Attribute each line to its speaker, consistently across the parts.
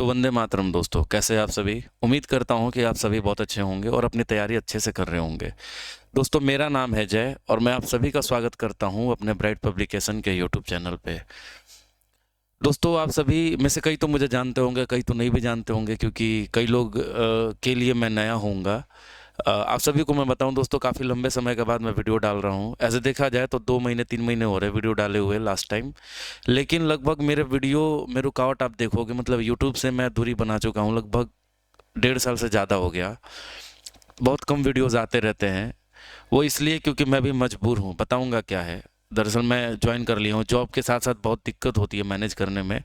Speaker 1: तो वंदे मातरम दोस्तों, कैसे हैं आप सभी। उम्मीद करता हूं कि आप सभी बहुत अच्छे होंगे और अपनी तैयारी अच्छे से कर रहे होंगे। दोस्तों, मेरा नाम है जय और मैं आप सभी का स्वागत करता हूं अपने ब्राइट पब्लिकेशन के यूट्यूब चैनल पे। दोस्तों, आप सभी में से कई तो मुझे जानते होंगे, कई तो नहीं भी जानते होंगे, क्योंकि कई लोग के लिए मैं नया होऊंगा। आप सभी को मैं बताऊं दोस्तों, काफ़ी लंबे समय के बाद मैं वीडियो डाल रहा हूं। ऐसे देखा जाए तो 2 महीने 3 महीने हो रहे वीडियो डाले हुए लास्ट टाइम। लेकिन लगभग मेरे वीडियो में रुकावट आप देखोगे, मतलब यूट्यूब से मैं दूरी बना चुका हूँ, लगभग 1.5 साल से ज़्यादा हो गया। बहुत कम वीडियोस आते रहते हैं। वो इसलिए क्योंकि मैं भी मजबूर हूँ, बताऊँगा क्या है। दरअसल मैं ज्वाइन कर लिया हूँ, जॉब के साथ साथ बहुत दिक्कत होती है मैनेज करने में।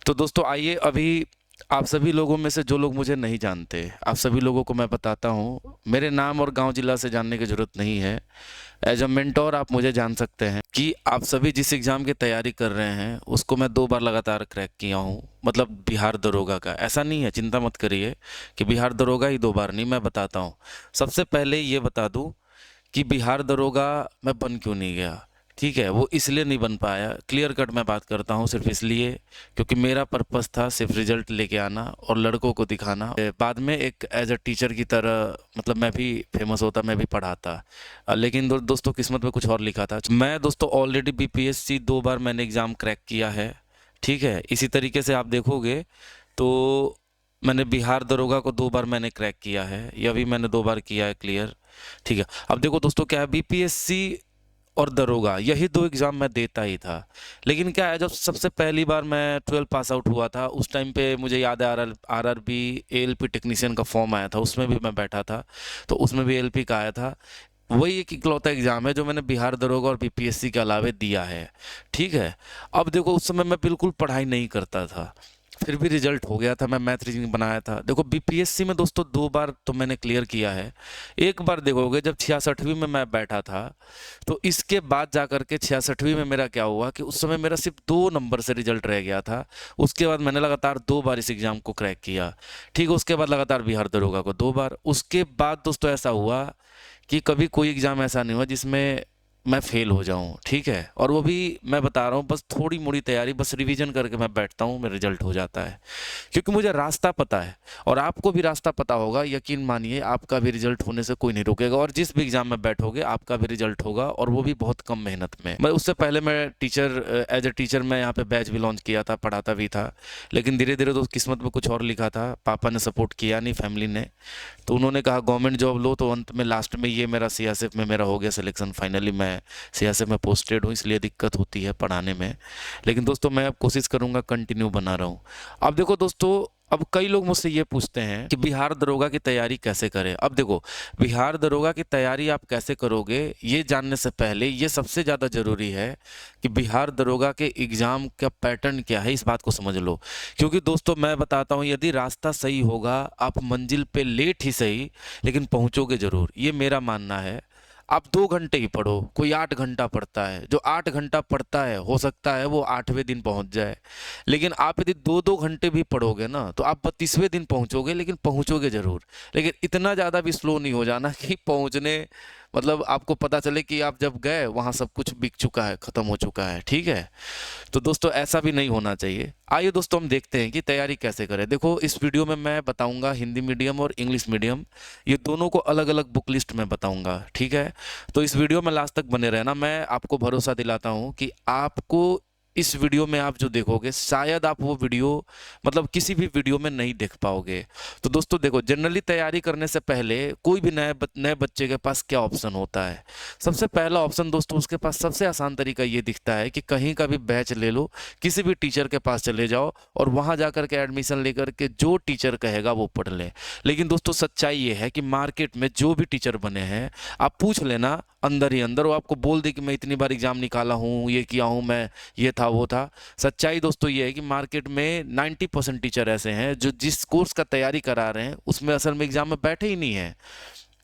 Speaker 1: तो दोस्तों आइए, अभी आप सभी लोगों में से जो लोग मुझे नहीं जानते, आप सभी लोगों को मैं बताता हूँ। मेरे नाम और गांव जिला से जानने की ज़रूरत नहीं है। एज अ मेंटोर आप मुझे जान सकते हैं कि आप सभी जिस एग्ज़ाम की तैयारी कर रहे हैं उसको मैं 2 बार लगातार क्रैक किया हूँ। मतलब बिहार दरोगा का, ऐसा नहीं है, चिंता मत करिए कि बिहार दरोगा ही 2 बार नहीं। मैं बताता हूँ। सबसे पहले ये बता दूँ कि बिहार दरोगा मैं बन क्यों नहीं गया। ठीक है, वो इसलिए नहीं बन पाया, क्लियर कट मैं बात करता हूँ, सिर्फ इसलिए क्योंकि मेरा पर्पस था सिर्फ रिजल्ट लेके आना और लड़कों को दिखाना। बाद में एक एज अ टीचर की तरह, मतलब मैं भी फेमस होता, मैं भी पढ़ाता। लेकिन दोस्तों किस्मत में कुछ और लिखा था। मैं दोस्तों ऑलरेडी बीपीएससी 2 बार मैंने एग्ज़ाम क्रैक किया है। ठीक है, इसी तरीके से आप देखोगे तो मैंने बिहार दरोगा को 2 बार मैंने क्रैक किया है, यह भी मैंने 2 बार किया है क्लियर। ठीक है, अब देखो दोस्तों, क्या है, बीपीएससी और दरोगा यही 2 एग्ज़ाम मैं देता ही था। लेकिन क्या है, जब सबसे पहली बार मैं 12 पास आउट हुआ था, उस टाइम पे मुझे याद है आरआरबी एएलपी टेक्नीशियन का फॉर्म आया था, उसमें भी मैं बैठा था। तो उसमें भी एएलपी का आया था। वही एक इकलौता एग्ज़ाम है जो मैंने बिहार दरोगा और बीपीएससी के अलावे दिया है। ठीक है, अब देखो उस समय मैं बिल्कुल पढ़ाई नहीं करता था, फिर भी रिजल्ट हो गया था। मैं मैथ रीजनिंग बनाया था। देखो बीपीएससी में दोस्तों 2 बार तो मैंने क्लियर किया है। एक बार देखोगे जब 66वीं में मैं बैठा था, तो इसके बाद जा कर के 66वीं में मेरा क्या हुआ कि उस समय मेरा सिर्फ 2 नंबर से रिजल्ट रह गया था। उसके बाद मैंने लगातार 2 बार इस एग्ज़ाम को क्रैक किया। ठीक है, उसके बाद लगातार बिहार दरोगा को 2 बार। उसके बाद दोस्तों ऐसा हुआ कि कभी कोई एग्ज़ाम ऐसा नहीं हुआ जिसमें मैं फेल हो जाऊं। ठीक है, और वो भी मैं बता रहा हूँ, बस थोड़ी मोड़ी तैयारी, बस रिवीजन करके मैं बैठता हूँ, मेरा रिजल्ट हो जाता है। क्योंकि मुझे रास्ता पता है और आपको भी रास्ता पता होगा। यकीन मानिए, आपका भी रिजल्ट होने से कोई नहीं रोकेगा और जिस भी एग्जाम में बैठोगे आपका भी रिजल्ट होगा, और वो भी बहुत कम मेहनत में। मैं उससे पहले मैं टीचर, एज ए टीचर मैं यहाँ पे बैच भी लॉन्च किया था, पढ़ाता भी था। लेकिन धीरे धीरे तो किस्मत में कुछ और लिखा था, पापा ने सपोर्ट किया नहीं, फैमिली ने। तो उन्होंने कहा गवर्नमेंट जॉब लो, तो अंत में लास्ट में ये मेरा सीआरएफ में मेरा हो गया सिलेक्शन। फाइनली मैं सीआरएफ में पोस्टेड हूँ, इसलिए दिक्कत होती है पढ़ाने में। लेकिन दोस्तों मैं अब कोशिश करूँगा, कंटिन्यू बना रहा हूँ। अब देखो दोस्तों, अब कई लोग मुझसे ये पूछते हैं कि बिहार दरोगा की तैयारी कैसे करें। अब देखो, बिहार दरोगा की तैयारी आप कैसे करोगे ये जानने से पहले ये सबसे ज़्यादा ज़रूरी है कि बिहार दरोगा के एग्ज़ाम का पैटर्न क्या है, इस बात को समझ लो। क्योंकि दोस्तों मैं बताता हूँ, यदि रास्ता सही होगा आप मंजिल पे लेट ही सही लेकिन पहुँचोगे ज़रूर, ये मेरा मानना है। आप 2 घंटे ही पढ़ो, कोई 8 घंटा पढ़ता है, जो 8 घंटा पढ़ता है हो सकता है वो 8वें दिन पहुंच जाए। लेकिन आप यदि 2-2 घंटे भी पढ़ोगे ना, तो आप 32वें दिन पहुंचोगे, लेकिन पहुंचोगे जरूर। लेकिन इतना ज़्यादा भी स्लो नहीं हो जाना कि पहुंचने, मतलब आपको पता चले कि आप जब गए वहाँ सब कुछ बिक चुका है, ख़त्म हो चुका है। ठीक है, तो दोस्तों ऐसा भी नहीं होना चाहिए। आइए दोस्तों हम देखते हैं कि तैयारी कैसे करें। देखो, इस वीडियो में मैं बताऊंगा हिंदी मीडियम और इंग्लिश मीडियम, ये दोनों को अलग अलग बुक लिस्ट में बताऊंगा। ठीक है, तो इस वीडियो में लास्ट तक बने रहना। मैं आपको भरोसा दिलाता हूं कि आपको इस वीडियो में आप जो देखोगे शायद आप वो वीडियो, मतलब किसी भी वीडियो में नहीं देख पाओगे। तो दोस्तों देखो, जनरली तैयारी करने से पहले कोई भी नए बच्चे के पास क्या ऑप्शन होता है। सबसे पहला ऑप्शन दोस्तों, उसके पास सबसे आसान तरीका ये दिखता है कि कहीं का भी बैच ले लो, किसी भी टीचर के पास चले जाओ और वहाँ जाकर के एडमिशन लेकर के जो टीचर कहेगा वो पढ़ ले। लेकिन दोस्तों सच्चाई ये है कि मार्केट में जो भी टीचर बने हैं, आप पूछ लेना अंदर ही अंदर, वो आपको बोल दे कि मैं इतनी बार एग्जाम निकाला हूँ, ये किया हूँ मैं, ये था वो था। सच्चाई दोस्तों ये है कि मार्केट में 90% टीचर ऐसे हैं जो जिस कोर्स का तैयारी करा रहे हैं उसमें असल में एग्जाम में बैठे ही नहीं है।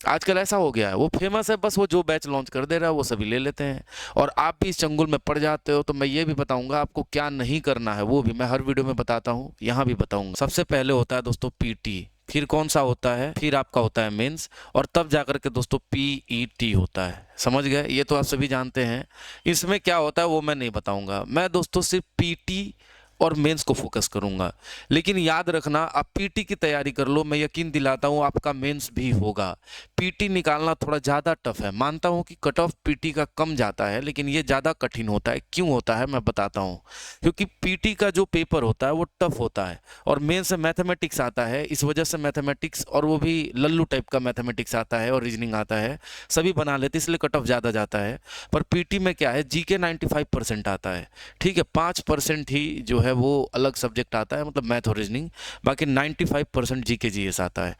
Speaker 1: आजकल ऐसा हो गया है, वो फेमस है, बस वो जो बैच लॉन्च कर दे रहा है वो सभी ले लेते हैं। और आप भी इस चंगुल में पड़ जाते हो। तो मैं ये भी बताऊंगा आपको क्या नहीं करना है, वो भी मैं हर वीडियो में बताता हूँ, यहाँ भी बताऊंगा। सबसे पहले होता है दोस्तों पीटी, फिर कौन सा होता है, फिर आपका होता है मेंस, और तब जाकर के दोस्तों पीईटी होता है। समझ गए, ये तो आप सभी जानते हैं। इसमें क्या होता है वो मैं नहीं बताऊंगा। मैं दोस्तों सिर्फ पीटी और मेंस को फोकस करूंगा। लेकिन याद रखना, आप पीटी की तैयारी कर लो, मैं यकीन दिलाता हूं आपका मेंस भी होगा। पीटी निकालना थोड़ा ज़्यादा टफ है, मानता हूं कि कट ऑफ पीटी का कम जाता है, लेकिन ये ज़्यादा कठिन होता है। क्यों होता है मैं बताता हूं। क्योंकि पीटी का जो पेपर होता है वो टफ होता है और मेंस से मैथमेटिक्स आता है, इस वजह से मैथमेटिक्स, और वो भी लल्लू टाइप का मैथमेटिक्स आता है और रीजनिंग आता है, सभी बना लेते, इसलिए कट ऑफ ज़्यादा जाता है। पर पीटी में क्या है, जीके 95% आता है, ठीक है, 5% ही जो है वो अलग सब्जेक्ट आता है, मतलब मैथ और रीजनिंग, बाकी 95% जीके जीएस आता है।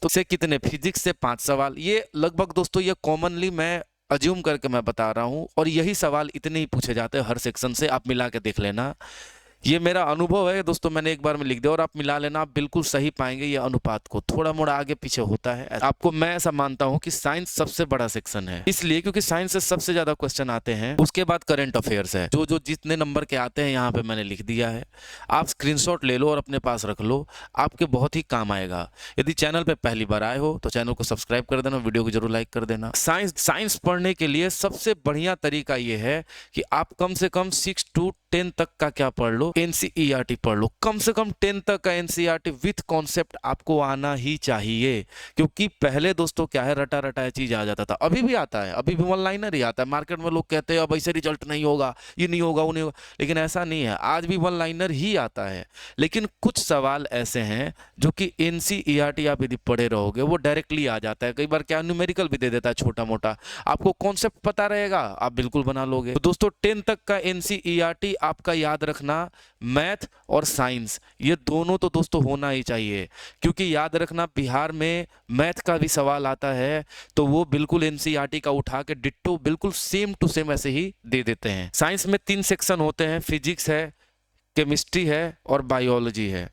Speaker 1: तो से कितने, फिजिक्स से 5 सवाल, ये लगभग दोस्तों ये कॉमनली मैं अज्यूम करके मैं बता रहा हूँ, और यही सवाल इतने ही पूछे जाते हैं हर सेक्शन से, आप मिला के देख लेना। ये मेरा अनुभव है दोस्तों, मैंने एक बार में लिख दिया और आप मिला लेना, आप बिल्कुल सही पाएंगे। ये अनुपात को थोड़ा मोड़ा आगे पीछे होता है आपको। मैं ऐसा मानता हूं कि साइंस सबसे बड़ा सेक्शन है, इसलिए क्योंकि साइंस से सबसे ज्यादा क्वेश्चन आते हैं, उसके बाद करंट अफेयर्स है, जो जो जितने नंबर के आते हैं यहाँ पे मैंने लिख दिया है। आप स्क्रीनशॉट ले लो और अपने पास रख लो, आपके बहुत ही काम आएगा। यदि चैनल पे पहली बार आए हो तो चैनल को सब्सक्राइब कर देना, वीडियो को जरूर लाइक कर देना। साइंस पढ़ने के लिए सबसे बढ़िया तरीका ये है कि आप कम से कम 6 to 10 तक का क्या पढ़ लो, एनसीईआरटी पढ़ लो। कम से कम 10 तक का एनसीईआरटी विथ कॉन्सेप्ट आपको आना ही चाहिए, क्योंकि पहले दोस्तों क्या है, रटा रटाया चीज आ जाता था, अभी भी आता है, अभी भी वन लाइनर ही आता है। मार्केट में लोग कहते हैं अब ऐसे रिजल्ट नहीं होगा, ये नहीं होगा, वो नहीं होगा, लेकिन ऐसा नहीं है, आज भी वन लाइनर ही आता है। लेकिन कुछ सवाल ऐसे हैं जो कि एनसीईआरटी आप यदि पढ़े रहोगे वो डायरेक्टली आ जाता है। कई बार क्या न्यूमेरिकल भी दे देता है छोटा मोटा, आपको कॉन्सेप्ट पता रहेगा, आप बिल्कुल बना लोगे। तो दोस्तों 10 तक का एनसीईआरटी आपका याद रखना, मैथ और साइंस ये दोनों तो दोस्तों होना ही चाहिए, क्योंकि याद रखना बिहार में मैथ का भी सवाल आता है तो वो बिल्कुल एनसीईआरटी का उठा के डिट्टो बिल्कुल सेम टू सेम ऐसे ही दे देते हैं। साइंस में 3 सेक्शन होते हैं, फिजिक्स है, केमिस्ट्री है और बायोलॉजी है।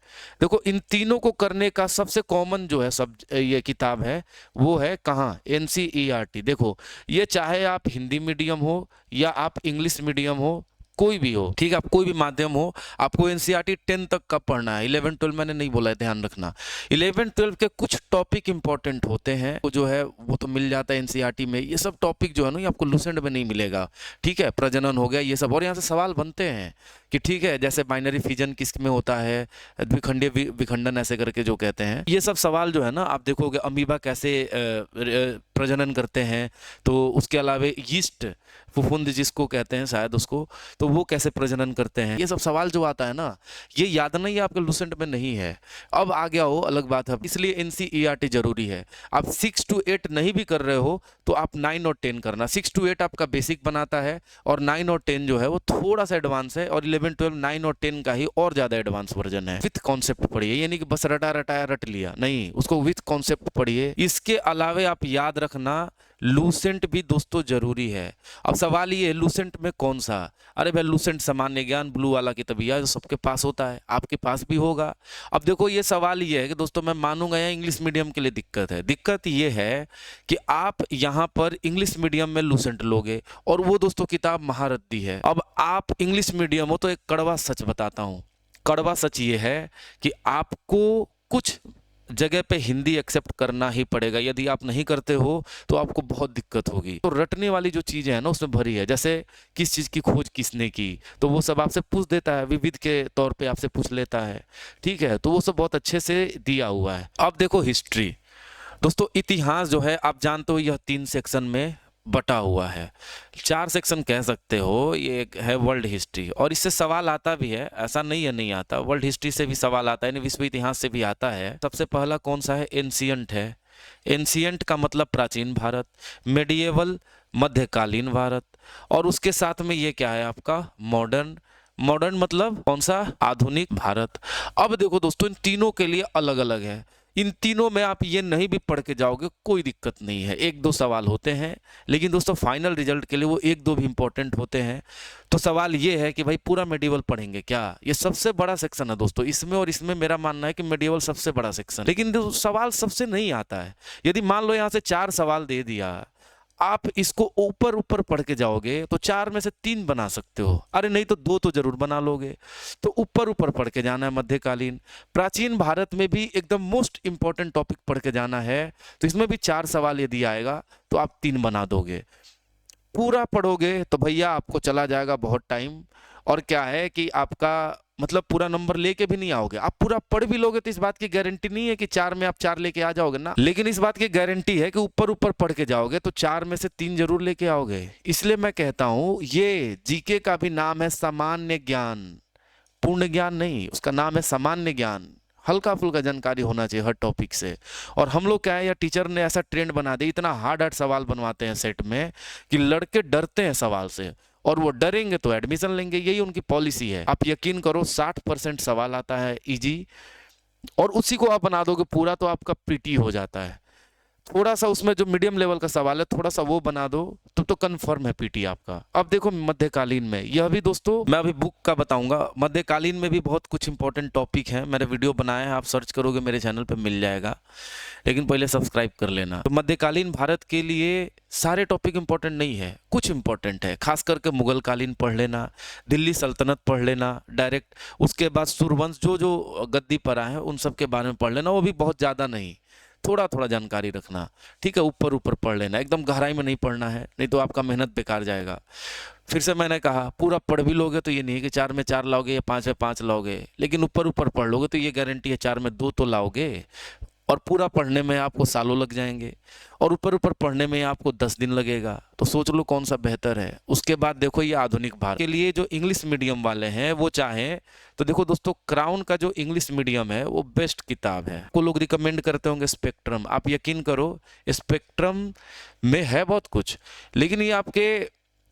Speaker 1: देखो इन तीनों को करने का सबसे कॉमन जो है सब ये किताब है वो है कहाँ, एनसीईआरटी। देखो ये चाहे आप हिंदी मीडियम हो या आप इंग्लिश मीडियम हो, कोई भी हो, ठीक है, आप कोई भी माध्यम हो, आपको एनसीईआरटी 10 तक का पढ़ना है। 11 12 मैंने नहीं बोला है, ध्यान रखना। 11 12 के कुछ टॉपिक इंपॉर्टेंट होते हैं, वो जो है वो तो मिल जाता है एनसीईआरटी में। ये सब टॉपिक जो है ना ये आपको लुसेंट में नहीं मिलेगा, ठीक है, प्रजनन हो गया ये सब, और यहाँ से सवाल बनते हैं कि ठीक है, जैसे बाइनरी फिजन किस में होता है, द्विखंडीय विखंडन ऐसे करके जो कहते हैं, ये सब सवाल जो है ना आप देखोगे, अमीबा कैसे प्रजनन करते हैं, तो उसके अलावा यीस्ट, फफूंद जिसको कहते हैं शायद उसको, तो वो कैसे प्रजनन करते हैं, ये सब सवाल जो आता है ना ये याद नहीं है, आपके लुसेंट में नहीं है। अब आ गया हो अलग बात है, इसलिए एनसीईआरटी जरूरी है। आप 6 to 8 नहीं भी कर रहे हो तो आप 9 और 10 करना। 6 to 8 आपका बेसिक बनाता है और 9 और 10 जो है वो थोड़ा सा एडवांस है, और 11 12 9 और 10 का ही और ज्यादा एडवांस वर्जन है। विथ कॉन्सेप्ट पढ़िए, यानी कि बस रटा रटाया रट लिया नहीं, उसको विथ कॉन्सेप्ट पढ़िए। इसके अलावा आप याद रखना लूसेंट भी दोस्तों जरूरी है। अब सवाल ये है लूसेंट में कौन सा, अरे भाई लूसेंट सामान्य ज्ञान ब्लू वाला किताबिया जो सबके पास होता है, आपके पास भी होगा। अब देखो ये सवाल ये है कि दोस्तों मैं मानूंगा यहाँ इंग्लिश मीडियम के लिए दिक्कत है। दिक्कत ये है कि आप यहाँ पर इंग्लिश मीडियम में लूसेंट लोगे और वो दोस्तों किताब महारथी है। अब आप इंग्लिश मीडियम हो तो एक कड़वा सच बताता हूँ, कड़वा सच ये है कि आपको कुछ जगह पे हिंदी एक्सेप्ट करना ही पड़ेगा। यदि आप नहीं करते हो तो आपको बहुत दिक्कत होगी। तो रटने वाली जो चीज़ें हैं ना उसमें भरी है, जैसे किस चीज़ की खोज किसने की, तो वो सब आपसे पूछ देता है, विविध के तौर पे आपसे पूछ लेता है, ठीक है, तो वो सब बहुत अच्छे से दिया हुआ है। अब देखो हिस्ट्री दोस्तों, इतिहास जो है आप जानते हो यह 3 सेक्शन में बटा हुआ है, 4 सेक्शन कह सकते हो। ये एक है वर्ल्ड हिस्ट्री, और इससे सवाल आता भी है, ऐसा नहीं है नहीं आता, वर्ल्ड हिस्ट्री से भी सवाल आता है, विश्व इतिहास से भी आता है। सबसे पहला कौन सा है, एंशियंट है। एंशियंट का मतलब प्राचीन भारत, मेडिएवल मध्यकालीन भारत, और उसके साथ में ये क्या है आपका मॉडर्न। मॉडर्न मतलब कौन सा, आधुनिक भारत। अब देखो दोस्तों इन तीनों के लिए अलग अलग है, इन तीनों में आप ये नहीं भी पढ़ के जाओगे कोई दिक्कत नहीं है, 1-2 सवाल होते हैं, लेकिन दोस्तों फाइनल रिजल्ट के लिए वो 1-2 भी इंपॉर्टेंट होते हैं। तो सवाल ये है कि भाई पूरा मेडिवल पढ़ेंगे क्या, ये सबसे बड़ा सेक्शन है दोस्तों इसमें, और इसमें मेरा मानना है कि मेडिवल सबसे बड़ा सेक्शन, लेकिन सवाल सबसे नहीं आता है। यदि मान लो यहाँ से 4 सवाल दे दिया, आप इसको ऊपर ऊपर पढ़ के जाओगे तो 4 में से 3 बना सकते हो, अरे नहीं तो 2 तो जरूर बना लोगे। तो ऊपर ऊपर पढ़ के जाना है। मध्यकालीन प्राचीन भारत में भी एकदम मोस्ट इंपॉर्टेंट टॉपिक पढ़ के जाना है, तो इसमें भी 4 सवाल यदि आएगा तो आप 3 बना दोगे। पूरा पढ़ोगे तो भैया आपको चला जाएगा बहुत टाइम, और क्या है कि आपका मतलब पूरा नंबर लेके भी नहीं आओगे। आप पूरा पढ़ भी लोगे तो इस बात की गारंटी नहीं है कि 4 में आप 4 लेके आ जाओगे ना, लेकिन इस बात की गारंटी है कि ऊपर ऊपर पढ़ के जाओगे तो 4 में से 3 जरूर लेके आओगे। इसलिए मैं कहता हूं ये जीके का भी नाम है सामान्य ज्ञान, पूर्ण ज्ञान नहीं, उसका नाम है सामान्य ज्ञान। हल्का फुल्का जानकारी होना चाहिए हर टॉपिक से। और हम लोग क्या है, या टीचर ने ऐसा ट्रेंड बना दिया, इतना हार्ड हार्ड सवाल बनवाते हैं सेट में कि लड़के डरते हैं सवाल से, और वो डरेंगे तो एडमिशन लेंगे, यही उनकी पॉलिसी है। आप यकीन करो 60% सवाल आता है इजी, और उसी को आप बना दोगे पूरा तो आपका पीटी हो जाता है। थोड़ा सा उसमें जो मीडियम लेवल का सवाल है थोड़ा सा वो बना दो तो कंफर्म है पीटी आपका। अब देखो मध्यकालीन में, यह भी दोस्तों मैं अभी बुक का बताऊंगा, मध्यकालीन में भी बहुत कुछ इंपॉर्टेंट टॉपिक है, मैंने वीडियो बनाया है, आप सर्च करोगे मेरे चैनल पे मिल जाएगा, लेकिन पहले सब्सक्राइब कर लेना। तो मध्यकालीन भारत के लिए सारे टॉपिक इंपॉर्टेंट नहीं है, कुछ इंपॉर्टेंट है, खास करके मुगल कालीन पढ़ लेना, दिल्ली सल्तनत पढ़ लेना डायरेक्ट, उसके बाद सूर्यवंश जो जो गद्दी पर आए हैं उन सब के बारे में पढ़ लेना, वो भी बहुत ज़्यादा नहीं, थोड़ा थोड़ा जानकारी रखना, ठीक है, ऊपर ऊपर पढ़ लेना, एकदम गहराई में नहीं पढ़ना है, नहीं तो आपका मेहनत बेकार जाएगा। फिर से मैंने कहा पूरा पढ़ भी लोगे तो ये नहीं है कि 4 में 4 लाओगे या 5 में 5 लाओगे, लेकिन ऊपर ऊपर पढ़ लोगे तो ये गारंटी है 4 में 2 तो लाओगे। और पूरा पढ़ने में आपको सालों लग जाएंगे, और ऊपर ऊपर पढ़ने में आपको 10 दिन लगेगा, तो सोच लो कौन सा बेहतर है। उसके बाद देखो ये आधुनिक भारत के लिए जो इंग्लिश मीडियम वाले हैं वो चाहें तो देखो दोस्तों, क्राउन का जो इंग्लिश मीडियम है वो बेस्ट किताब है, को लोग रिकमेंड करते होंगे स्पेक्ट्रम, आप यकीन करो स्पेक्ट्रम में है बहुत कुछ, लेकिन ये आपके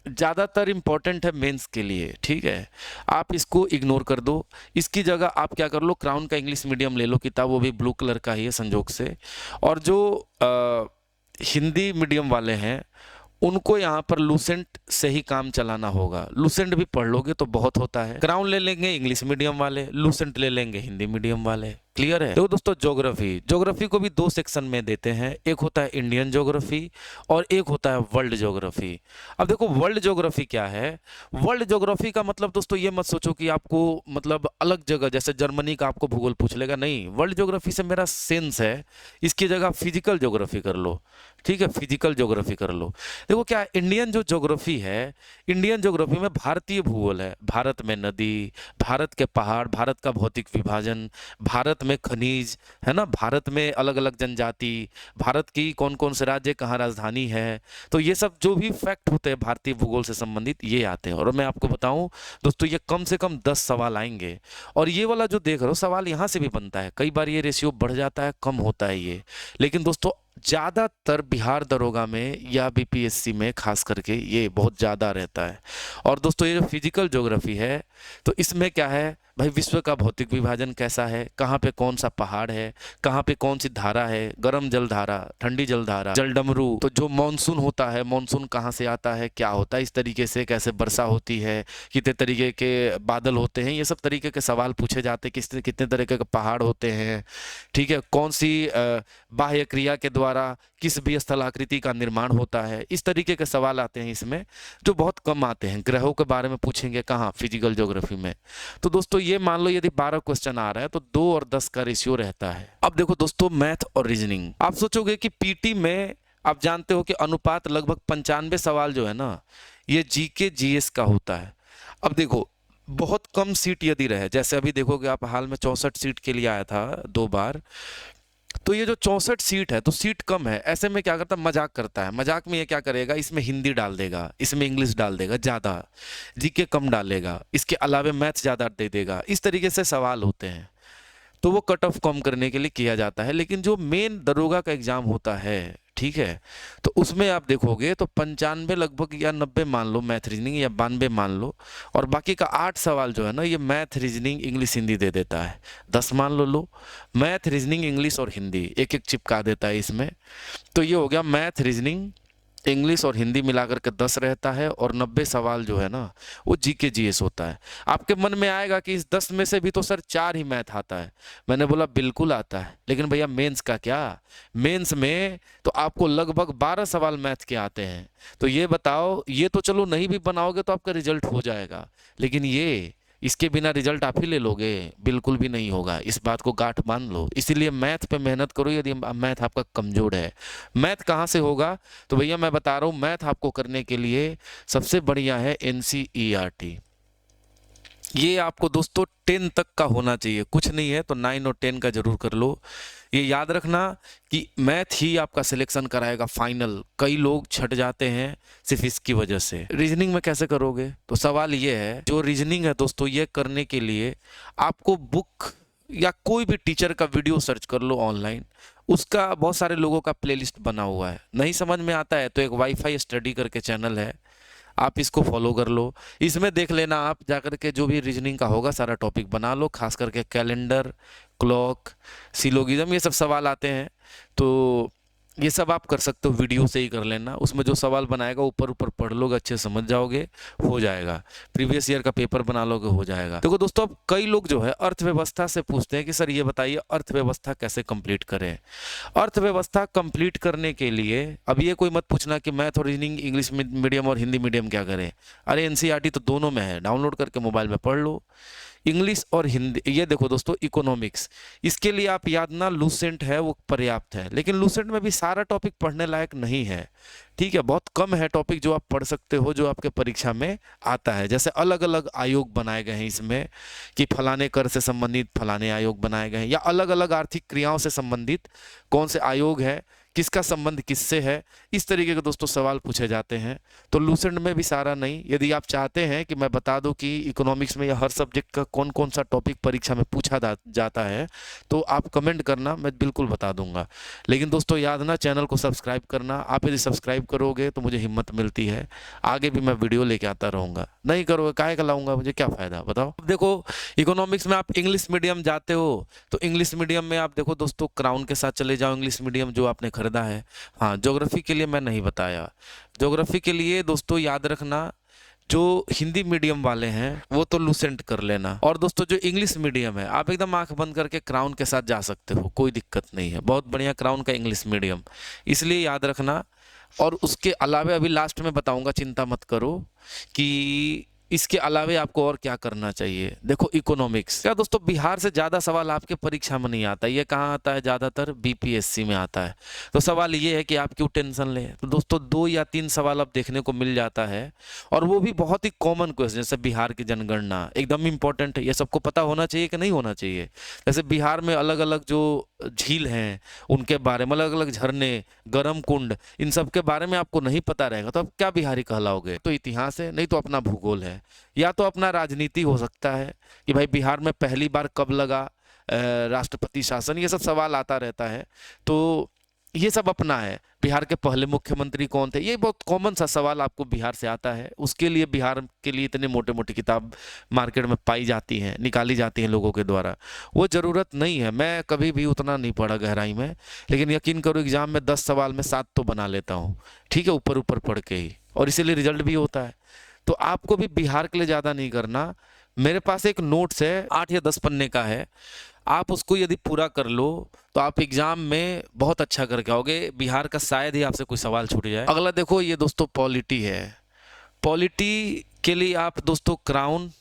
Speaker 1: ज़्यादातर इंपॉर्टेंट है मेंस के लिए, ठीक है, आप इसको इग्नोर कर दो। इसकी जगह आप क्या कर लो, क्राउन का इंग्लिश मीडियम ले लो किताब, वो भी ब्लू कलर का ही है संजोग से। और जो हिंदी मीडियम वाले हैं उनको यहाँ पर लूसेंट से ही काम चलाना होगा, लूसेंट भी पढ़ लोगे तो बहुत होता है। क्राउन ले लेंगे इंग्लिश मीडियम वाले, लूसेंट ले लेंगे हिंदी मीडियम वाले, क्लियर है। देखो दोस्तों ज्योग्राफी को भी 2 सेक्शन में देते हैं, एक होता है इंडियन ज्योग्राफी और एक होता है वर्ल्ड ज्योग्राफी। अब देखो वर्ल्ड ज्योग्राफी क्या है, वर्ल्ड ज्योग्राफी का मतलब दोस्तों ये मत सोचो कि आपको मतलब अलग जगह जैसे जर्मनी का आपको भूगोल पूछ लेगा, नहीं, वर्ल्ड ज्योग्राफी से मेरा सेंस है, इसकी जगह फिजिकल ज्योग्राफी कर लो, ठीक है, फिजिकल ज्योग्राफी कर लो। देखो क्या इंडियन जो ज्योग्राफी है, इंडियन ज्योग्राफी में भारतीय भूगोल है, भारत में नदी, भारत के पहाड़, भारत का भौतिक विभाजन, भारत में खनिज है ना, भारत में अलग अलग जनजाति, भारत की कौन कौन से राज्य कहाँ राजधानी है, तो ये सब जो भी फैक्ट होते हैं भारतीय भूगोल से संबंधित ये आते हैं। और मैं आपको बताऊं दोस्तों ये कम से कम 10 सवाल आएंगे, और ये वाला जो देख रहे हो सवाल यहाँ से भी बनता है, कई बार ये रेशियो बढ़ जाता है कम होता है ये, लेकिन दोस्तों ज़्यादातर बिहार दरोगा में या बीपीएससी में खास करके ये बहुत ज़्यादा रहता है। और दोस्तों ये जो फिजिकल ज्योग्राफी है तो इसमें क्या है भाई, विश्व का भौतिक विभाजन कैसा है, कहाँ पे कौन सा पहाड़ है, कहाँ पे कौन सी धारा है, गर्म जल धारा, ठंडी जल धारा, जलडमरू, तो जो मानसून होता है मानसून कहाँ से आता है, क्या होता है, इस तरीके से कैसे वर्षा होती है, कितने तरीके के बादल होते हैं, ये सब तरीके के सवाल पूछे जाते हैं, कितने तरीके के पहाड़ होते हैं, ठीक है, कौन सी बाह्य क्रिया के द्वारा किस भी स्थलाकृति का निर्माण होता है, इस तरीके के सवाल आते हैं इसमें, जो बहुत कम आते हैं। ग्रहों के बारे में पूछेंगे कहाँ, फिजिकल ज्योग्राफी में। तो दोस्तों ये मान लो यदि 12 क्वेश्चन आ रहा है तो 2 और 10 का रेशियो रहता है। अब देखो दोस्तों मैथ और रीजनिंग, आप सोचोगे कि पीटी में आप जानते हो कि अनुपात लगभग 95 सवाल जो है ना ये जीके जीएस का होता है। अब देखो बहुत कम सीट यदि रहे, जैसे अभी देखोगे आप हाल में 64 सीट के लिए आया था 2 बार, तो ये जो 64 सीट है तो सीट कम है, ऐसे में क्या करता है, मजाक करता है। मजाक में ये क्या करेगा, इसमें हिंदी डाल देगा, इसमें इंग्लिश डाल देगा ज़्यादा, जीके कम डालेगा, इसके अलावे मैथ ज़्यादा दे देगा, इस तरीके से सवाल होते हैं। तो वो कट ऑफ कम करने के लिए किया जाता है। लेकिन जो मेन दरोगा का एग्जाम होता है, ठीक है, तो उसमें आप देखोगे तो 95 लगभग या 90 मान लो मैथ रीजनिंग, या 92 मान लो, और बाकी का 8 सवाल जो है ना ये मैथ रीजनिंग इंग्लिश हिंदी दे देता है। 10 मान लो मैथ रीजनिंग इंग्लिश और हिंदी एक एक चिपका देता है इसमें, तो ये हो गया मैथ रीजनिंग इंग्लिश और हिंदी मिलाकर के 10 रहता है, और 90 सवाल जो है ना वो जीके जीएस होता है। आपके मन में आएगा कि इस 10 में से भी तो सर 4 ही मैथ आता है, मैंने बोला बिल्कुल आता है, लेकिन भैया मेंस का क्या, मेंस में तो आपको लगभग 12 सवाल मैथ के आते हैं। तो ये बताओ, ये तो चलो नहीं भी बनाओगे तो आपका रिजल्ट हो जाएगा, लेकिन इसके बिना रिजल्ट आप ही ले लोगे? बिल्कुल भी नहीं होगा, इस बात को गांठ बांध लो। इसीलिए मैथ पे मेहनत करो यदि मैथ आपका कमजोर है। मैथ कहाँ से होगा? तो भैया मैं बता रहा हूँ, मैथ आपको करने के लिए सबसे बढ़िया है एनसीईआरटी। ये आपको दोस्तों 10 तक का होना चाहिए, कुछ नहीं है तो 9 और 10 का जरूर कर लो। ये याद रखना कि मैथ ही आपका सिलेक्शन कराएगा फाइनल। कई लोग छट जाते हैं सिर्फ इसकी वजह से। रीजनिंग में कैसे करोगे? तो सवाल ये है, जो रीजनिंग है दोस्तों, ये करने के लिए आपको बुक या कोई भी टीचर का वीडियो सर्च कर लो ऑनलाइन, उसका बहुत सारे लोगों का प्लेलिस्ट बना हुआ है। नहीं समझ में आता है तो एक वाईफाई स्टडी करके चैनल है, आप इसको फॉलो कर लो। इसमें देख लेना, आप जाकर के जो भी रीजनिंग का होगा सारा टॉपिक बना लो, खास करके कैलेंडर, क्लॉक, सिलोगिज्म, ये सब सवाल आते हैं तो ये सब आप कर सकते हो, वीडियो से ही कर लेना। उसमें जो सवाल बनाएगा ऊपर ऊपर पढ़ लोगे, अच्छे समझ जाओगे, हो जाएगा। प्रीवियस ईयर का पेपर बना लोगे, हो जाएगा। देखो दोस्तों, अब कई लोग जो है अर्थव्यवस्था से पूछते हैं कि सर ये बताइए अर्थव्यवस्था कैसे कंप्लीट करें। अर्थव्यवस्था कंप्लीट करने के लिए अब ये कोई मत पूछना कि मैथ और रीजनिंग इंग्लिश मीडियम और हिंदी मीडियम क्या करें। अरे एनसीईआरटी तो दोनों में है, डाउनलोड करके मोबाइल में पढ़ लो, इंग्लिश और हिंदी। ये देखो दोस्तों, इकोनॉमिक्स, इसके लिए आप याद ना, लूसेंट है वो पर्याप्त है, लेकिन लूसेंट में भी सारा टॉपिक पढ़ने लायक नहीं है। ठीक है, बहुत कम है टॉपिक जो आप पढ़ सकते हो, जो आपके परीक्षा में आता है। जैसे अलग अलग आयोग बनाए गए हैं इसमें, कि फलाने कर से संबंधित फलाने आयोग बनाए गए हैं, या अलग अलग आर्थिक क्रियाओं से संबंधित कौन से आयोग है, किसका संबंध किससे है, इस तरीके के दोस्तों सवाल पूछे जाते हैं। तो लूसेंट में भी सारा नहीं। यदि आप चाहते हैं कि मैं बता दूं कि इकोनॉमिक्स में या हर सब्जेक्ट का कौन कौन सा टॉपिक परीक्षा में पूछा जाता है, तो आप कमेंट करना, मैं बिल्कुल बता दूंगा। लेकिन दोस्तों याद ना, चैनल को सब्सक्राइब करना। आप यदि सब्सक्राइब करोगे तो मुझे हिम्मत मिलती है, आगे भी मैं वीडियो लेके आता रहूँगा। नहीं करोगे, काहे का लाऊंगा, मुझे क्या फ़ायदा, बताओ। देखो, इकोनॉमिक्स में आप इंग्लिश मीडियम जाते हो तो इंग्लिश मीडियम में आप देखो दोस्तों, क्राउन के साथ चले जाओ, इंग्लिश मीडियम जो आपने खरीदा है। हाँ, ज्योग्राफी के लिए मैं नहीं बताया। ज्योग्राफी के लिए दोस्तों याद रखना, जो हिंदी मीडियम वाले हैं वो तो लूसेंट कर लेना। और दोस्तों जो इंग्लिश मीडियम है, आप एकदम आंख बंद करके क्राउन के साथ जा सकते हो, कोई दिक्कत नहीं है। बहुत बढ़िया क्राउन का इंग्लिश मीडियम, इसलिए याद रखना। और उसके अलावा अभी लास्ट में बताऊंगा, चिंता मत करो, कि इसके अलावा आपको और क्या करना चाहिए। देखो इकोनॉमिक्स क्या दोस्तों, बिहार से ज़्यादा सवाल आपके परीक्षा में नहीं आता। ये कहाँ आता है ज़्यादातर? बीपीएससी में आता है। तो सवाल ये है कि आप क्यों टेंशन लें। तो दोस्तों 2 या 3 सवाल अब देखने को मिल जाता है, और वो भी बहुत ही कॉमन क्वेश्चन, जैसे बिहार की जनगणना एकदम इंपॉर्टेंट है, ये सबको पता होना चाहिए कि नहीं होना चाहिए। जैसे बिहार में अलग अलग जो झील हैं उनके बारे में, अलग अलग झरने, गर्म कुंड, इन सब के बारे में आपको नहीं पता रहेगा तो आप क्या बिहारी कहलाओगे। तो इतिहास है, नहीं तो अपना भूगोल है, या तो अपना राजनीति हो सकता है कि भाई बिहार में पहली बार कब लगा राष्ट्रपति शासन, ये सब सवाल आता रहता है। तो ये सब अपना है। बिहार के पहले मुख्यमंत्री कौन थे, ये बहुत कॉमन सा सवाल आपको बिहार से आता है। उसके लिए बिहार के लिए इतने मोटे मोटे किताब मार्केट में पाई जाती हैं, निकाली जाती हैं लोगों के द्वारा, वो ज़रूरत नहीं है। मैं कभी भी उतना नहीं पढ़ा गहराई में, लेकिन यकीन करो एग्जाम में 10 सवाल में 7 तो बना लेता हूँ। ठीक है, ऊपर ऊपर पढ़ के ही, और इसीलिए रिजल्ट भी होता है। तो आपको भी बिहार के लिए ज़्यादा नहीं करना। मेरे पास एक नोट्स है, 8 या 10 पन्ने का है, आप उसको यदि पूरा कर लो तो आप एग्जाम में बहुत अच्छा करके आओगे। बिहार का शायद ही आपसे कोई सवाल छूट जाए। अगला देखो, ये दोस्तों पॉलिटी है। पॉलिटी के लिए आप दोस्तों क्राउन,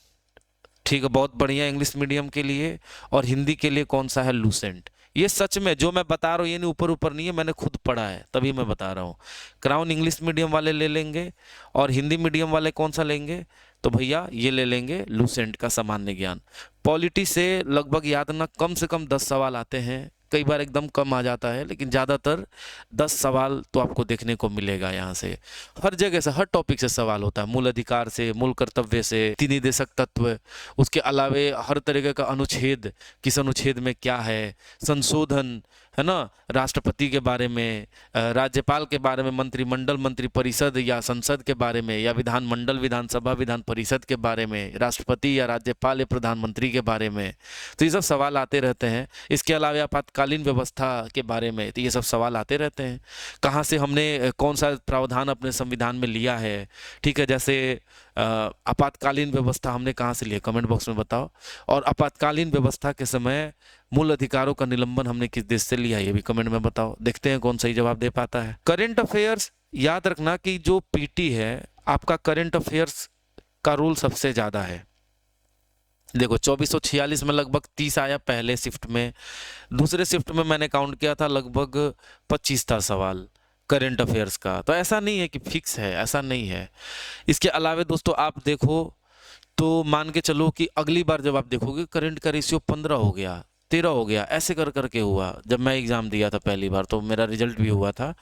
Speaker 1: ठीक है, बहुत बढ़िया इंग्लिश मीडियम के लिए। और हिंदी के लिए कौन सा है? लूसेंट। ये सच में जो मैं बता रहा हूँ ये नहीं ऊपर ऊपर नहीं है, मैंने खुद पढ़ा है तभी मैं बता रहा हूँ। क्राउन इंग्लिश मीडियम वाले ले लेंगे, और हिंदी मीडियम वाले कौन सा लेंगे? तो भैया ये ले लेंगे लूसेंट का सामान्य ज्ञान। पॉलिटी से लगभग याद ना, कम से कम 10 सवाल आते हैं, कई बार एकदम कम आ जाता है, लेकिन ज़्यादातर 10 सवाल तो आपको देखने को मिलेगा। यहाँ से हर जगह से, हर टॉपिक से सवाल होता है, मूल अधिकार से, मूल कर्तव्य से, 3 निदेशक तत्व, उसके अलावे हर तरीके का अनुच्छेद, किस अनुच्छेद में क्या है, संशोधन है ना, राष्ट्रपति के बारे में, राज्यपाल के बारे में, मंत्रिमंडल, मंत्री परिषद या संसद के बारे में, या विधानमंडल, विधानसभा, विधान परिषद के बारे में, राष्ट्रपति या राज्यपाल या प्रधानमंत्री के बारे में। तो ये सब सवाल आते रहते हैं। इसके अलावा आपातकालीन व्यवस्था के बारे में, तो ये सब सवाल आते रहते हैं। कहाँ से हमने कौन सा प्रावधान अपने संविधान में लिया है, ठीक है, जैसे आपातकालीन व्यवस्था हमने कहाँ से लिया, कमेंट बॉक्स में बताओ। और आपातकालीन व्यवस्था के समय मूल अधिकारों का निलंबन हमने किस देश से लिया, ये भी कमेंट में बताओ। देखते हैं कौन सही जवाब दे पाता है। करेंट अफेयर्स, याद रखना कि जो पीटी है आपका, करेंट अफेयर्स का रूल सबसे ज़्यादा है। देखो 2446 में लगभग 30 आया पहले शिफ्ट में, दूसरे शिफ्ट में मैंने काउंट किया था लगभग 25 था सवाल करंट अफेयर्स का। तो ऐसा नहीं है कि फिक्स है, ऐसा नहीं है। इसके अलावा दोस्तों आप देखो तो मान के चलो कि अगली बार जब आप देखोगे करंट का रेशियो 15 हो गया, 13 हो गया, ऐसे कर करके हुआ। जब मैं एग्ज़ाम दिया था पहली बार तो मेरा रिजल्ट भी हुआ था।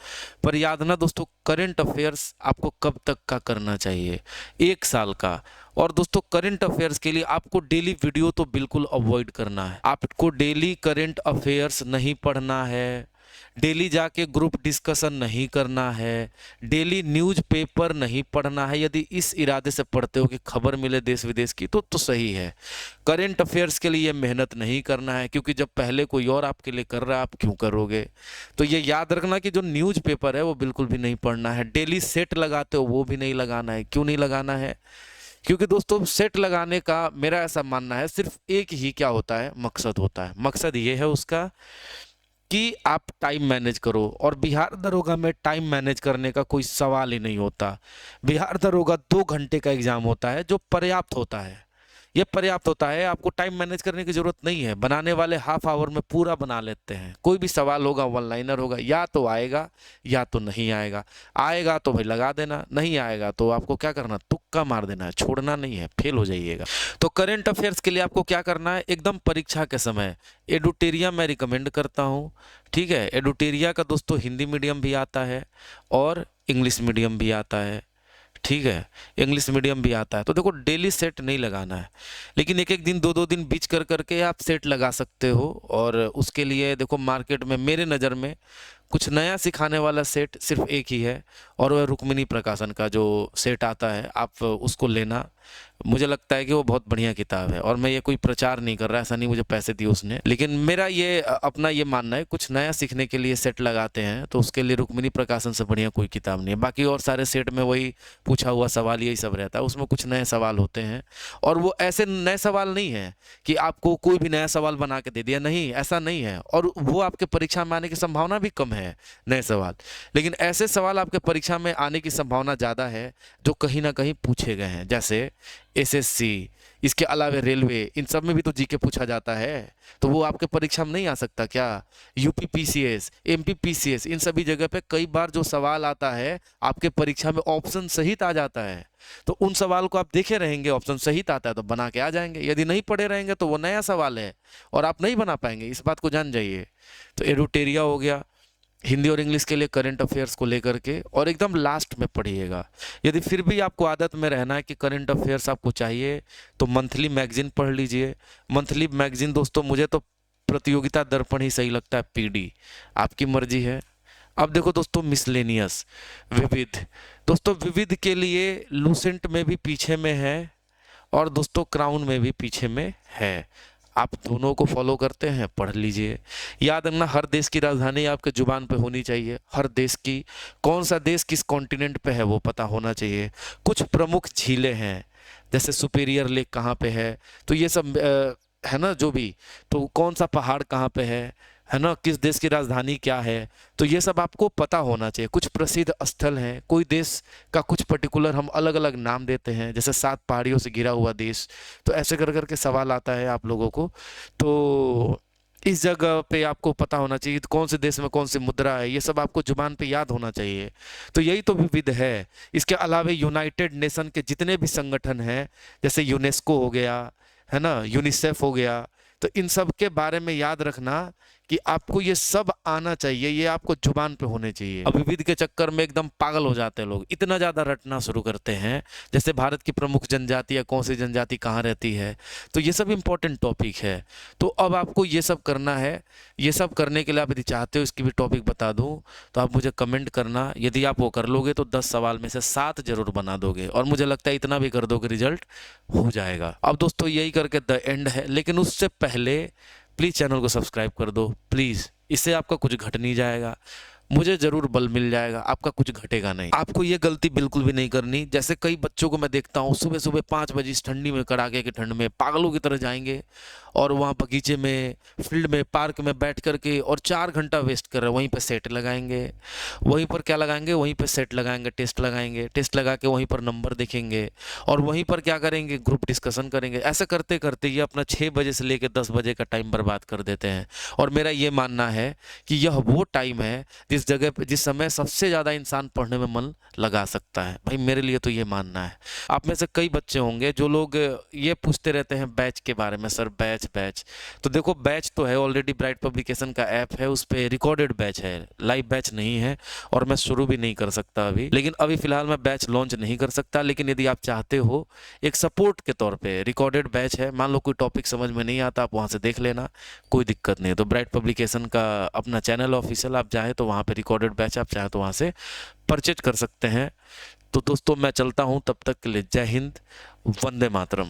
Speaker 1: पर याद ना दोस्तों, करंट अफेयर्स आपको कब तक का करना चाहिए? 1 साल का। और दोस्तों करंट अफेयर्स के लिए आपको डेली वीडियो तो बिल्कुल अवॉइड करना है। आपको डेली करंट अफेयर्स नहीं पढ़ना है, डेली जाके ग्रुप डिस्कशन नहीं करना है, डेली न्यूज़ पेपर नहीं पढ़ना है। यदि इस इरादे से पढ़ते हो कि खबर मिले देश विदेश की तो सही है। करंट अफेयर्स के लिए मेहनत नहीं करना है, क्योंकि जब पहले कोई और आपके लिए कर रहा है आप क्यों करोगे। तो ये याद रखना कि जो न्यूज़ पेपर है वो बिल्कुल भी नहीं पढ़ना है। डेली सेट लगाते हो वो भी नहीं लगाना है। क्यों नहीं लगाना है? क्योंकि दोस्तों सेट लगाने का मेरा ऐसा मानना है सिर्फ एक ही क्या होता है, मकसद होता है। मकसद ये है उसका कि आप टाइम मैनेज करो। और बिहार दरोगा में टाइम मैनेज करने का कोई सवाल ही नहीं होता। बिहार दरोगा 2 घंटे का एग्जाम होता है जो पर्याप्त होता है। ये पर्याप्त होता है, आपको टाइम मैनेज करने की जरूरत नहीं है। बनाने वाले हाफ आवर में पूरा बना लेते हैं। कोई भी सवाल होगा वन लाइनर होगा, या तो आएगा या तो नहीं आएगा। आएगा तो भाई लगा देना, नहीं आएगा तो आपको क्या करना, तुक्का मार देना है, छोड़ना नहीं है, फेल हो जाइएगा। तो करंट अफेयर्स के लिए आपको क्या करना है, एकदम परीक्षा के समय एडुटेरिया मैं रिकमेंड करता हूँ। ठीक है, एडुटेरिया का दोस्तों हिंदी मीडियम भी आता है और इंग्लिश मीडियम भी आता है। ठीक है, इंग्लिश मीडियम भी आता है। तो देखो डेली सेट नहीं लगाना है, लेकिन एक एक दिन 2 2 दिन बीच कर करके आप सेट लगा सकते हो। और उसके लिए देखो मार्केट में मेरे नज़र में कुछ नया सिखाने वाला सेट सिर्फ एक ही है, और वह रुक्मिणी प्रकाशन का जो सेट आता है आप उसको लेना। मुझे लगता है कि वो बहुत बढ़िया किताब है। और मैं ये कोई प्रचार नहीं कर रहा, ऐसा नहीं मुझे पैसे दिए उसने, लेकिन मेरा ये अपना ये मानना है, कुछ नया सीखने के लिए सेट लगाते हैं तो उसके लिए रुक्मिणी प्रकाशन से बढ़िया कोई किताब नहीं है। बाकी और सारे सेट में वही पूछा हुआ सवाल यही सब रहता है, उसमें कुछ नए सवाल होते हैं। और वो ऐसे नए सवाल नहीं है कि आपको कोई भी नया सवाल बना के दे दिया, नहीं, ऐसा नहीं है। और वो आपके परीक्षा में आने की संभावना भी कम है नए सवाल। लेकिन ऐसे सवाल आपके परीक्षा में आने की संभावना ज़्यादा है जो कहीं ना कहीं पूछे गए हैं, जैसे एसएससी, इसके अलावा रेलवे, इन सब में भी तो जीके पूछा जाता है। तो वो आपके परीक्षा में नहीं आ सकता क्या? यूपी पीसीएस, एमपी पीसीएस, इन सभी जगह पे कई बार जो सवाल आता है आपके परीक्षा में ऑप्शन सहित आ जाता है। तो उन सवाल को आप देखे रहेंगे, ऑप्शन सहित आता है तो बना के आ जाएंगे। यदि नहीं पढ़े रहेंगे तो वो नया सवाल है और आप नहीं बना पाएंगे, इस बात को जान जाइए। तो एडुटेरिया हो गया हिंदी और इंग्लिश के लिए करंट अफेयर्स को लेकर के, और एकदम लास्ट में पढ़िएगा। यदि फिर भी आपको आदत में रहना है कि करंट अफेयर्स आपको चाहिए तो मंथली मैगजीन पढ़ लीजिए। मंथली मैगजीन दोस्तों मुझे तो प्रतियोगिता दर्पण ही सही लगता है, पीडी, आपकी मर्जी है। अब देखो दोस्तों मिसलेनियस, विविध, दोस्तों विविध के लिए लूसेंट में भी पीछे में है और दोस्तों क्राउन में भी पीछे में है। आप दोनों को फॉलो करते हैं, पढ़ लीजिए। याद रखना हर देश की राजधानी आपके जुबान पे होनी चाहिए। हर देश की, कौन सा देश किस कॉन्टिनेंट पे है वो पता होना चाहिए। कुछ प्रमुख झीलें हैं, जैसे सुपीरियर लेक कहाँ पे है, तो ये सब है ना, जो भी, तो कौन सा पहाड़ कहाँ पे है ना, किस देश की राजधानी क्या है, तो ये सब आपको पता होना चाहिए। कुछ प्रसिद्ध स्थल हैं, कोई देश का कुछ पर्टिकुलर हम अलग अलग नाम देते हैं, जैसे 7 पहाड़ियों से घिरा हुआ देश, तो ऐसे कर करके सवाल आता है आप लोगों को। तो इस जगह पे आपको पता होना चाहिए कौन से देश में कौन सी मुद्रा है, ये सब आपको जुबान पे याद होना चाहिए। तो यही तो विविध है। इसके अलावा यूनाइटेड नेशन के जितने भी संगठन हैं, जैसे यूनेस्को हो गया, है ना, यूनिसेफ हो गया, तो इन सब के बारे में याद रखना कि आपको ये सब आना चाहिए, ये आपको जुबान पे होने चाहिए। अब विविध के चक्कर में एकदम पागल हो जाते हैं लोग, इतना ज़्यादा रटना शुरू करते हैं, जैसे भारत की प्रमुख जनजाति या कौन सी जनजाति कहाँ रहती है, तो ये सब इम्पोर्टेंट टॉपिक है। तो अब आपको ये सब करना है। ये सब करने के लिए आप यदि चाहते हो इसकी भी टॉपिक बता दूँ तो आप मुझे कमेंट करना। यदि आप वो कर लोगे तो 10 सवाल में से 7 जरूर बना दोगे, और मुझे लगता है इतना भी कर दोगे रिजल्ट हो जाएगा। अब दोस्तों यही करके द एंड है, लेकिन उससे पहले प्लीज़ चैनल को सब्सक्राइब कर दो प्लीज़। इससे आपका कुछ घट नहीं जाएगा, मुझे ज़रूर बल मिल जाएगा, आपका कुछ घटेगा नहीं। आपको ये गलती बिल्कुल भी नहीं करनी, जैसे कई बच्चों को मैं देखता हूँ सुबह सुबह 5 बजे इस ठंडी में, कड़ाके की ठंड में पागलों की तरह जाएंगे और वहाँ बगीचे में, फील्ड में, पार्क में बैठ कर के और 4 घंटा वेस्ट कर रहे हैं। वहीं पे सेट लगाएंगे, वहीं पर क्या लगाएंगे, वहीं पे सेट लगाएंगे, टेस्ट लगा के वहीं पर नंबर देखेंगे और वहीं पर क्या करेंगे, ग्रुप डिस्कशन करेंगे। ऐसा करते करते ये अपना 6 बजे से लेकर 10 बजे का टाइम बर्बाद कर देते हैं। और मेरा ये मानना है कि यह वो टाइम है जिस जगह पे, जिस समय सबसे ज़्यादा इंसान पढ़ने में मन लगा सकता है। भाई मेरे लिए तो ये मानना है। आप में से कई बच्चे होंगे जो लोग ये पूछते रहते हैं बैच के बारे में, सर बैच बैच। तो देखो बैच तो है ऑलरेडी, ब्राइट पब्लिकेशन का ऐप है, उस पर रिकॉर्डेड बैच है, लाइव बैच नहीं है और मैं शुरू भी नहीं कर सकता अभी। लेकिन अभी फ़िलहाल मैं बैच लॉन्च नहीं कर सकता, लेकिन यदि आप चाहते हो एक सपोर्ट के तौर पे रिकॉर्डेड बैच है, मान लो कोई टॉपिक समझ में नहीं आता, आप वहाँ से देख लेना, कोई दिक्कत नहीं है। तो ब्राइट पब्लिकेशन का अपना चैनल ऑफिशियल, आप चाहें तो वहाँ पे रिकॉर्डेड बैच आप चाहें तो वहाँ से परचेज कर सकते हैं। तो दोस्तों मैं चलता हूँ, तब तक के लिए जय हिंद, वंदे मातरम।